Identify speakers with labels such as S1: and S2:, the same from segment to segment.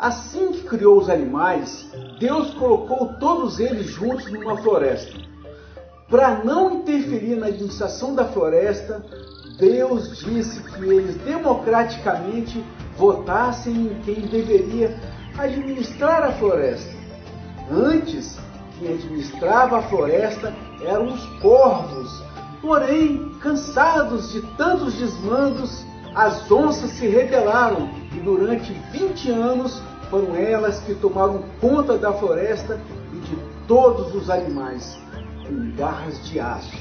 S1: Assim que criou os animais, Deus colocou todos eles juntos numa floresta. Para não interferir na administração da floresta, Deus disse que eles democraticamente votassem em quem deveria administrar a floresta. Antes, quem administrava a floresta eram os corvos. Porém, cansados de tantos desmandos, as onças se rebelaram e durante 20 anos foram elas que tomaram conta da floresta e de todos os animais, com garras de aço.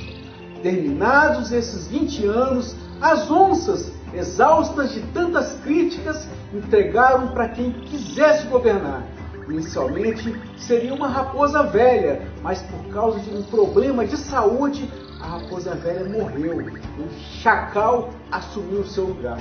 S1: Terminados esses 20 anos, as onças, exaustas de tantas críticas, entregaram para quem quisesse governar. Inicialmente seria uma raposa velha, mas por causa de um problema de saúde, a raposa velha morreu. Um chacal assumiu seu lugar.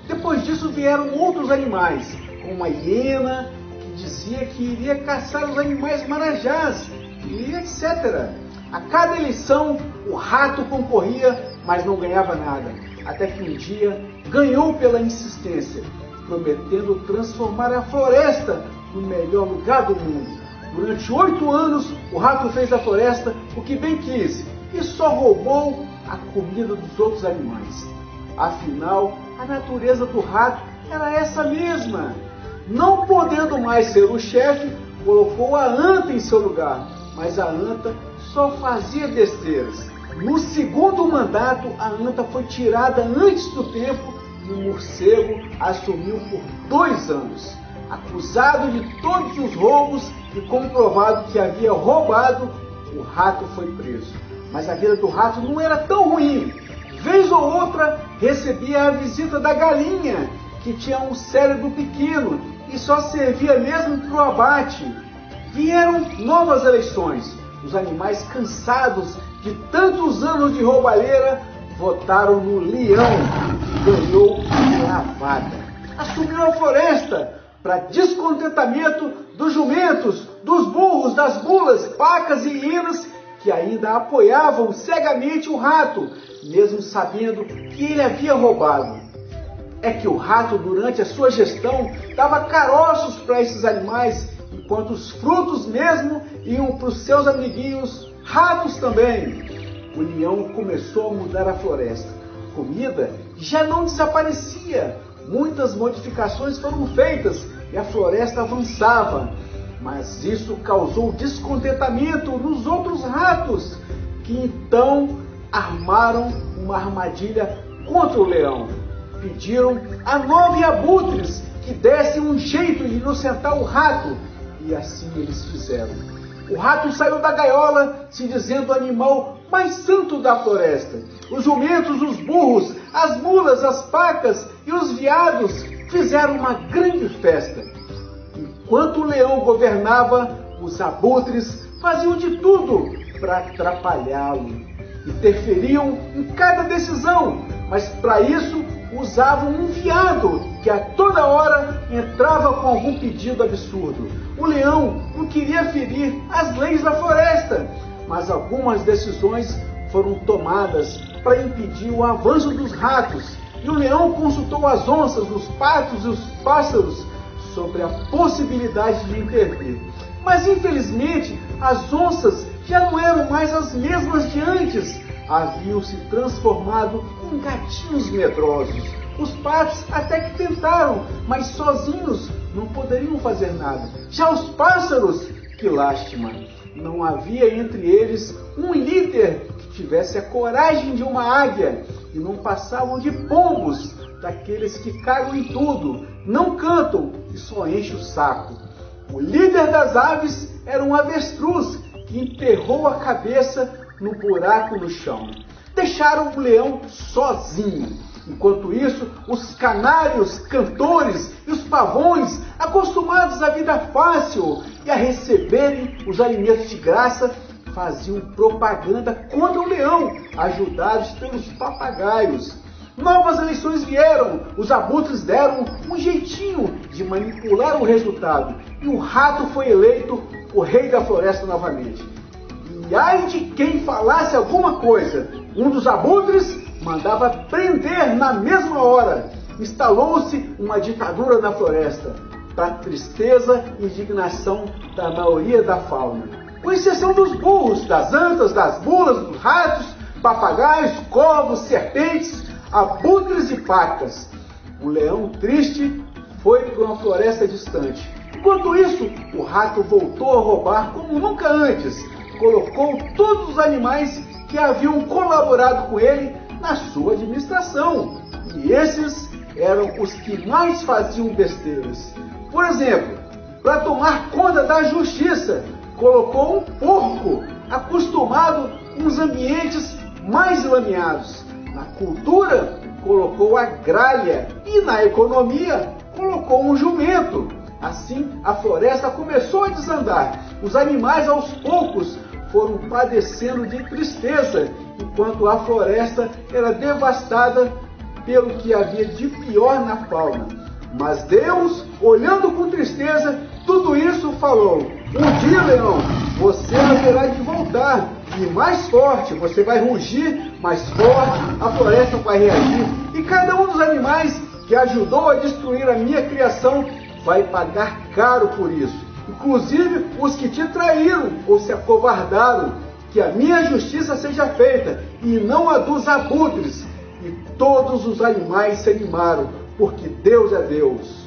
S1: Depois disso vieram outros animais, como uma hiena, que dizia que iria caçar os animais marajás, e etc. A cada eleição, o rato concorria, mas não ganhava nada. Até que um dia ganhou pela insistência, prometendo transformar a floresta no melhor lugar do mundo. Durante 8 anos, o rato fez a floresta o que bem quis e só roubou a comida dos outros animais. Afinal, a natureza do rato era essa mesma. Não podendo mais ser o chefe, colocou a anta em seu lugar, mas a anta só fazia besteiras. No segundo mandato, a anta foi tirada antes do tempo e o morcego assumiu por 2 anos. Acusado de todos os roubos e comprovado que havia roubado, o rato foi preso. Mas a vida do rato não era tão ruim. Vez ou outra, recebia a visita da galinha, que tinha um cérebro pequeno e só servia mesmo para o abate. Vieram novas eleições. Os animais, cansados de tantos anos de roubalheira, votaram no leão, que ganhou lavada. Assumiu a floresta, para descontentamento dos jumentos, dos burros, das mulas, pacas e hienas, que ainda apoiavam cegamente o rato, mesmo sabendo que ele havia roubado. É que o rato, durante a sua gestão, dava caroços para esses animais, enquanto os frutos mesmo iam para os seus amiguinhos ratos também. O leão começou a mudar a floresta. A comida já não desaparecia. Muitas modificações foram feitas e a floresta avançava. Mas isso causou descontentamento nos outros ratos, que então armaram uma armadilha contra o leão. Pediram a 9 abutres que dessem um jeito de inocentar o rato, e assim eles fizeram. O rato saiu da gaiola, se dizendo o animal mais santo da floresta. Os jumentos, os burros, as mulas, as pacas e os veados fizeram uma grande festa. Enquanto o leão governava, os abutres faziam de tudo para atrapalhá-lo. Interferiam em cada decisão, mas para isso usavam um veado que a toda hora entrava com algum pedido absurdo. O leão não queria ferir as leis da floresta, mas algumas decisões foram tomadas para impedir o avanço dos ratos. E o leão consultou as onças, os patos e os pássaros sobre a possibilidade de intervir. Mas infelizmente as onças já não eram mais as mesmas de antes. Haviam se transformado em gatinhos medrosos. Os patos até que tentaram, mas sozinhos não poderiam fazer nada. Já os pássaros, que lástima! Não havia entre eles um líder que tivesse a coragem de uma águia, e não passavam de pombos, daqueles que cagam em tudo, não cantam e só enchem o saco. O líder das aves era um avestruz que enterrou a cabeça no buraco no chão. Deixaram o leão sozinho. Enquanto isso, os canários, cantores e os pavões, acostumados à vida fácil e a receberem os alimentos de graça, faziam propaganda contra o leão, ajudados pelos papagaios. Novas eleições vieram, os abutres deram um jeitinho de manipular o resultado e o rato foi eleito o rei da floresta novamente. E ai de quem falasse alguma coisa, um dos abutres mandava prender na mesma hora. Instalou-se uma ditadura na floresta. para a tristeza e indignação da maioria da fauna. Com exceção dos burros, das antas, das mulas, dos ratos, papagaios, corvos, serpentes, abutres e pacas. O leão triste foi para uma floresta distante. Enquanto isso, o rato voltou a roubar como nunca antes. Colocou todos os animais que haviam colaborado com ele na sua administração. E esses eram os que mais faziam besteiras. Por exemplo, para tomar conta da justiça, colocou um porco acostumado com os ambientes mais lameados. Na cultura, colocou a gralha e na economia, colocou um jumento. Assim, a floresta começou a desandar. Os animais, aos poucos, foram padecendo de tristeza, enquanto a floresta era devastada pelo que havia de pior na fauna. Mas Deus, olhando com tristeza tudo isso, falou: um dia, leão, você haverá de voltar, e mais forte, você vai rugir mais forte, a floresta vai reagir, e cada um dos animais que ajudou a destruir a minha criação vai pagar caro por isso. Inclusive os que te traíram ou se acovardaram. Que a minha justiça seja feita e não a dos abutres. E todos os animais se animaram, porque Deus é Deus.